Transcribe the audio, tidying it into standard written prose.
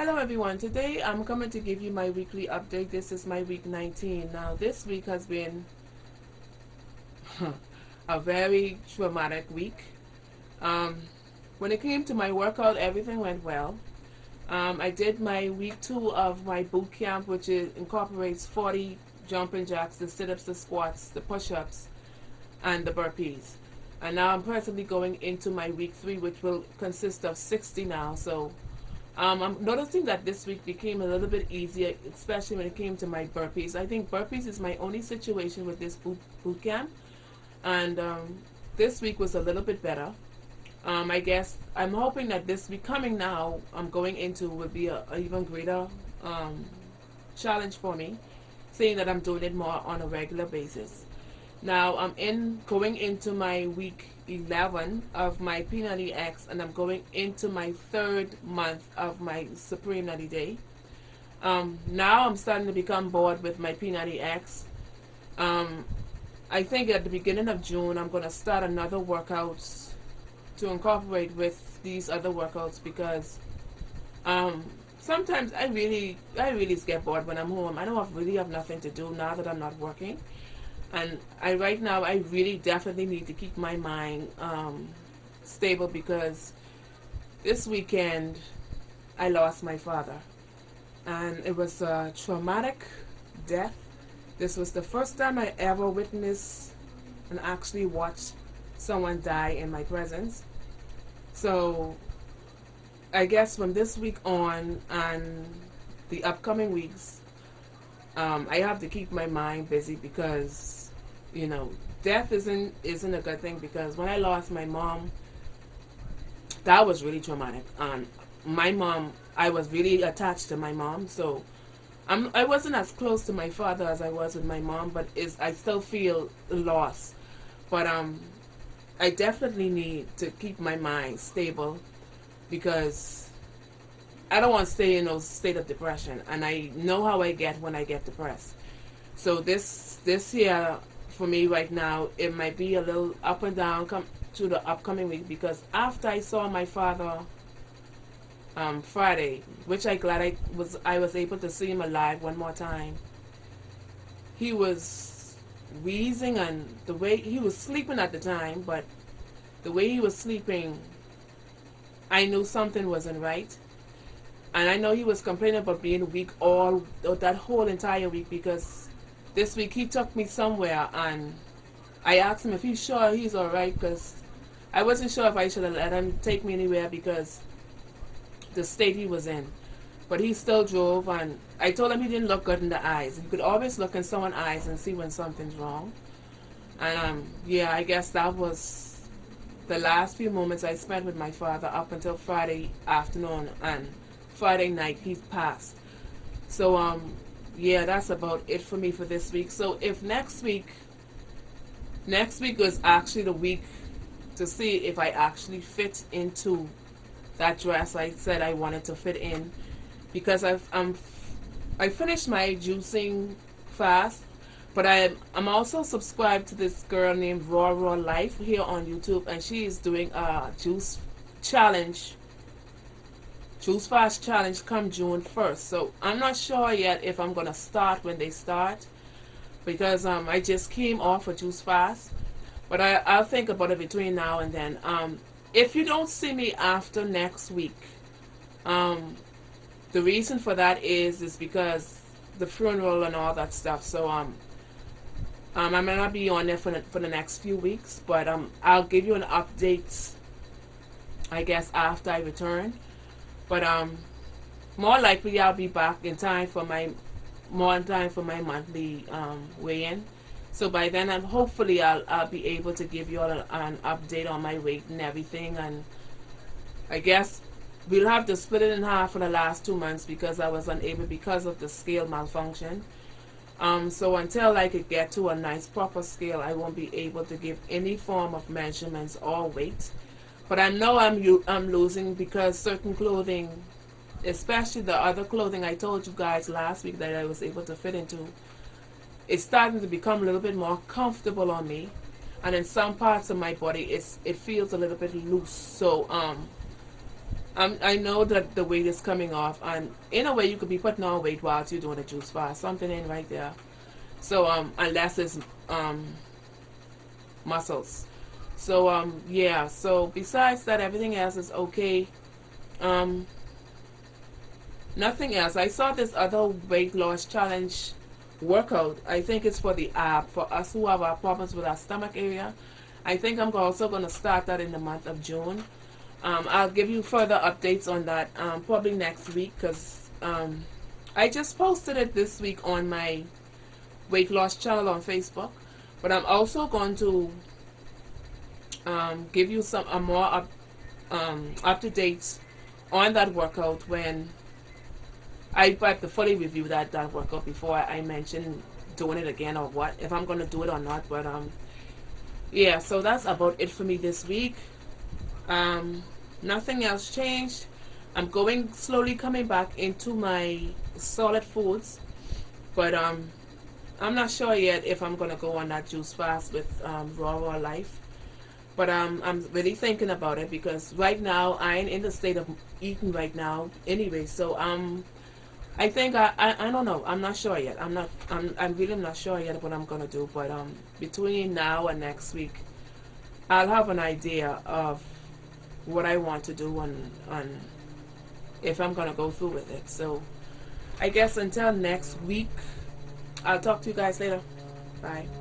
Hello everyone, today I'm coming to give you my weekly update. This is my week 19. Now this week has been a very traumatic week. Um, when it came to my workout, everything went well. I did my week 2 of my boot camp, which incorporates 40 jumping jacks, the sit-ups, the squats, the push-ups, and the burpees. And now I'm presently going into my week 3, which will consist of 60 now. So I'm noticing that this week became a little bit easier, especially when it came to my burpees. I think burpees is my only situation with this boot camp, and this week was a little bit better. I guess I'm hoping that this week coming now, I'm going into will be a even greater challenge for me, seeing that I'm doing it more on a regular basis. Now I'm going into my week 11 of my P90 X, and I'm going into my 3rd month of my Supreme 90 Day. Now I'm starting to become bored with my P90 X. I think at the beginning of June I'm going to start another workouts to incorporate with these other workouts, because sometimes I really get bored when I'm home. I don't really have nothing to do now that I'm not working. And right now I really definitely need to keep my mind stable, because this weekend I lost my father, and it was a traumatic death. This was the first time I ever witnessed and actually watched someone die in my presence. So I guess from this week on and the upcoming weeks, I have to keep my mind busy, because death isn't a good thing. Because when I lost my mom, that was really traumatic. My mom, I was really attached to my mom, so I wasn't as close to my father as I was with my mom, but I still feel lost. But I definitely need to keep my mind stable, because I don't want to stay in a state of depression, and I know how I get when I get depressed. So this year for me right now, it might be a little up and down come to the upcoming week, because after I saw my father Friday, which I was able to see him alive one more time. He was wheezing, and the way he was sleeping at the time, but the way he was sleeping, I knew something wasn't right. And I know he was complaining about being weak that whole entire week, because this week he took me somewhere, and I asked him if he's sure he's alright, because I wasn't sure if I should have let him take me anywhere because the state he was in. But he still drove, and I told him he didn't look good in the eyes. You could always look in someone's eyes and see when something's wrong. And yeah, I guess that was the last few moments I spent with my father up until Friday afternoon, and Friday night he passed. So yeah, that's about it for me for this week. So if next week was actually the week to see if I actually fit into that dress I said I wanted to fit in, because I finished my juicing fast, but I'm also subscribed to this girl named Raw Life here on YouTube, and she is doing a juice fast challenge come June 1st. So I'm not sure yet if I'm gonna start when they start, because I just came off a juice fast, but I'll think about it between now and then. If you don't see me after next week, the reason for that is because the funeral and all that stuff. So I may not be on there for the next few weeks, but I'll give you an update, I guess, after I return. But more likely I'll be back in time for my monthly weigh-in. So by then, hopefully I'll be able to give you all an update on my weight and everything. And I guess we'll have to split it in half for the last 2 months, because I was unable because of the scale malfunction. So until I could get to a nice proper scale, I won't be able to give any form of measurements or weight. But I know I'm losing, because certain clothing, especially the other clothing I told you guys last week that I was able to fit into, it's starting to become a little bit more comfortable on me, and in some parts of my body it feels a little bit loose. So I know that the weight is coming off, and in a way, you could be putting on weight while you're doing a juice fast. Something in right there. So unless it's muscles. So yeah. So besides that, everything else is okay. Um, Nothing else. I saw this other weight loss challenge workout. I think it's for the ab for us who have our problems with our stomach area. I think I'm also going to start that in the month of June. I'll give you further updates on that probably next week because I just posted it this week on my weight loss channel on Facebook. But I'm also going to give you some more up to dates on that workout when I have to fully review that workout before I mention doing it again or what, if I'm going to do it or not. But yeah, so that's about it for me this week. Nothing else changed. I'm going slowly coming back into my solid foods, but I'm not sure yet if I'm gonna go on that juice fast with raw life. But I'm really thinking about it because right now I ain't in the state of eating right now anyway. So I think I don't know. I'm not sure yet. I'm really not sure yet what I'm gonna do. But between now and next week, I'll have an idea of what I want to do and if I'm gonna go through with it. So I guess until next week, I'll talk to you guys later. Bye.